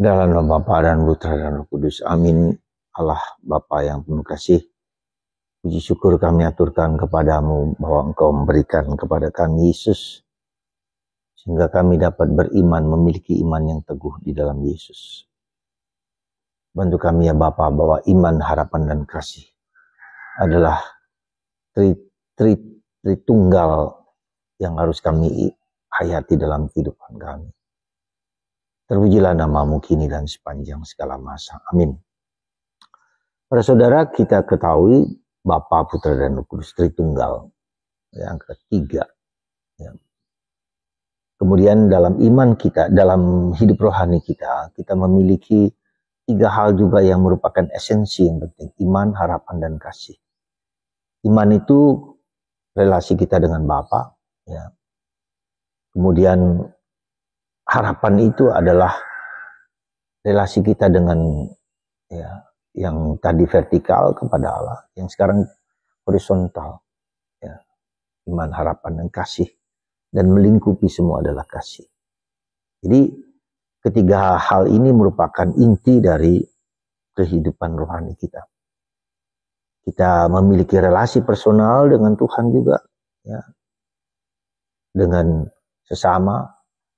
Dalam nama Bapa dan Putra dan Roh Kudus. Amin. Allah Bapa yang penuh kasih, puji syukur kami aturkan kepadamu bahwa Engkau memberikan kepada kami Yesus, sehingga kami dapat beriman, memiliki iman yang teguh di dalam Yesus. Bantu kami ya Bapa, bahwa iman, harapan, dan kasih adalah tritunggal yang harus kami hayati dalam kehidupan kami. Terpujilah namamu kini dan sepanjang segala masa. Amin. Para saudara, kita ketahui Bapa, Putra, dan Roh Kudus Tritunggal. Yang ketiga. Ya. Kemudian dalam iman kita, dalam hidup rohani kita memiliki tiga hal juga yang merupakan esensi yang penting. Iman, harapan, dan kasih. Iman itu relasi kita dengan Bapa. Ya. Kemudian harapan itu adalah relasi kita dengan yang tadi vertikal kepada Allah, yang sekarang horizontal. Ya. Iman, harapan, dan kasih. Dan melingkupi semua adalah kasih. Jadi ketiga hal ini merupakan inti dari kehidupan rohani kita. Kita memiliki relasi personal dengan Tuhan juga, ya, dengan sesama,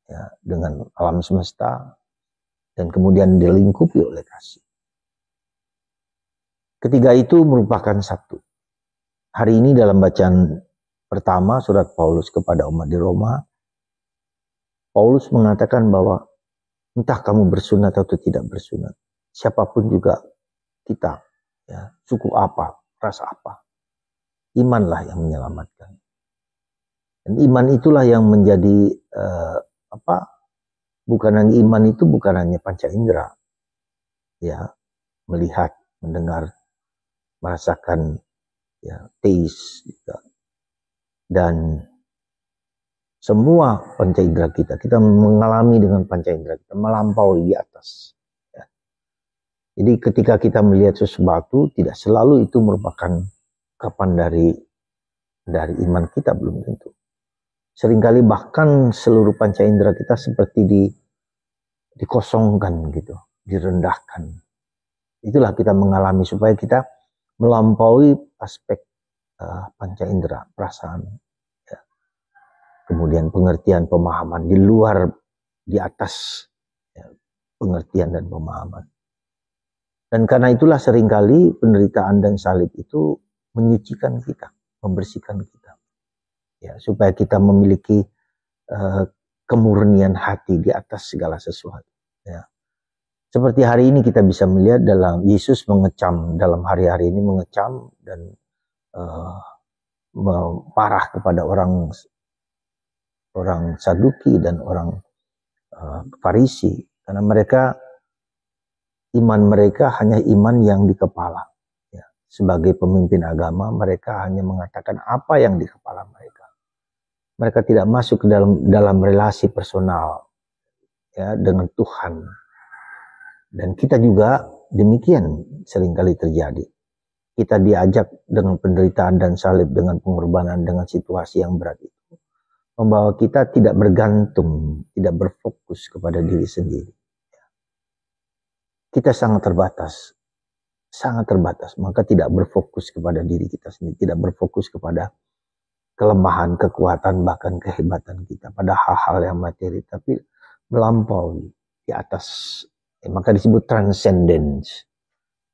ya, dengan alam semesta, dan kemudian dilingkupi oleh kasih. Ketiga itu merupakan satu. Hari ini dalam bacaan pertama surat Paulus kepada umat di Roma, Paulus mengatakan bahwa entah kamu bersunat atau tidak bersunat, siapapun juga kita, ya, suku apa, ras apa, imanlah yang menyelamatkan. Dan iman itulah yang menjadi bukan hanya iman itu bukan hanya panca indera, ya, melihat, mendengar, merasakan, ya, taste, ya, dan semua panca indera kita mengalami dengan panca indera kita, melampaui di atas. Ya. Jadi ketika kita melihat sesuatu, tidak selalu itu merupakan ungkapan dari iman kita, belum tentu. Seringkali bahkan seluruh panca indera kita seperti dikosongkan gitu, direndahkan. Itulah kita mengalami supaya kita melampaui aspek panca indera, perasaan, ya. Kemudian pengertian, pemahaman di luar, di atas, ya, pengertian dan pemahaman. Dan karena itulah seringkali penderitaan dan salib itu menyucikan kita, membersihkan kita. Ya, supaya kita memiliki kemurnian hati di atas segala sesuatu. Ya. Seperti hari ini kita bisa melihat dalam Yesus mengecam, dalam hari-hari ini mengecam dan parah kepada orang Saduki dan orang Farisi, karena iman mereka hanya iman yang di kepala. Ya. Sebagai pemimpin agama, mereka hanya mengatakan apa yang di kepala mereka. Mereka tidak masuk ke dalam relasi personal, ya, dengan Tuhan. Dan kita juga demikian seringkali terjadi. Kita diajak dengan penderitaan dan salib, dengan pengorbanan, dengan situasi yang berat itu, membawa kita tidak bergantung, tidak berfokus kepada diri sendiri. Kita sangat terbatas, maka tidak berfokus kepada diri kita sendiri, tidak berfokus kepada kelemahan, kekuatan, bahkan kehebatan kita pada hal-hal yang materi, tapi melampaui di atas. Maka disebut transcendence.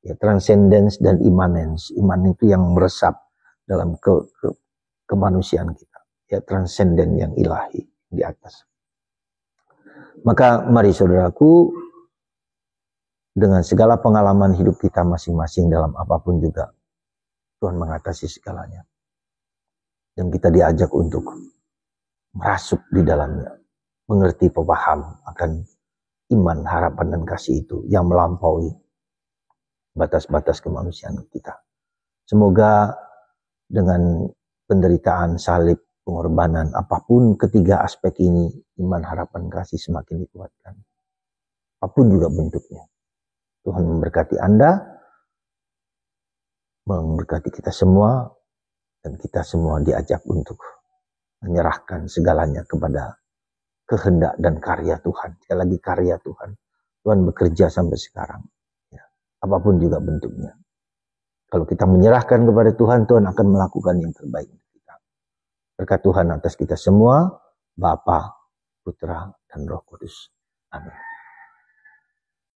Ya, transcendence dan immanence. Iman itu yang meresap dalam kemanusiaan kita. Ya, transcendent yang ilahi di atas. Maka mari saudaraku, dengan segala pengalaman hidup kita masing-masing dalam apapun juga, Tuhan mengatasi segalanya. Dan kita diajak untuk merasuk di dalamnya, mengerti, paham akan iman, harapan, dan kasih itu yang melampaui batas-batas kemanusiaan kita. Semoga dengan penderitaan, salib, pengorbanan, apapun ketiga aspek ini, iman, harapan, kasih semakin dikuatkan. Apapun juga bentuknya. Tuhan memberkati Anda, memberkati kita semua, dan kita semua diajak untuk menyerahkan segalanya kepada kehendak dan karya Tuhan. Sekali lagi karya Tuhan. Tuhan bekerja sampai sekarang. Ya, apapun juga bentuknya. Kalau kita menyerahkan kepada Tuhan, Tuhan akan melakukan yang terbaik untuk kita. Berkat Tuhan atas kita semua, Bapa, Putra, dan Roh Kudus. Amin.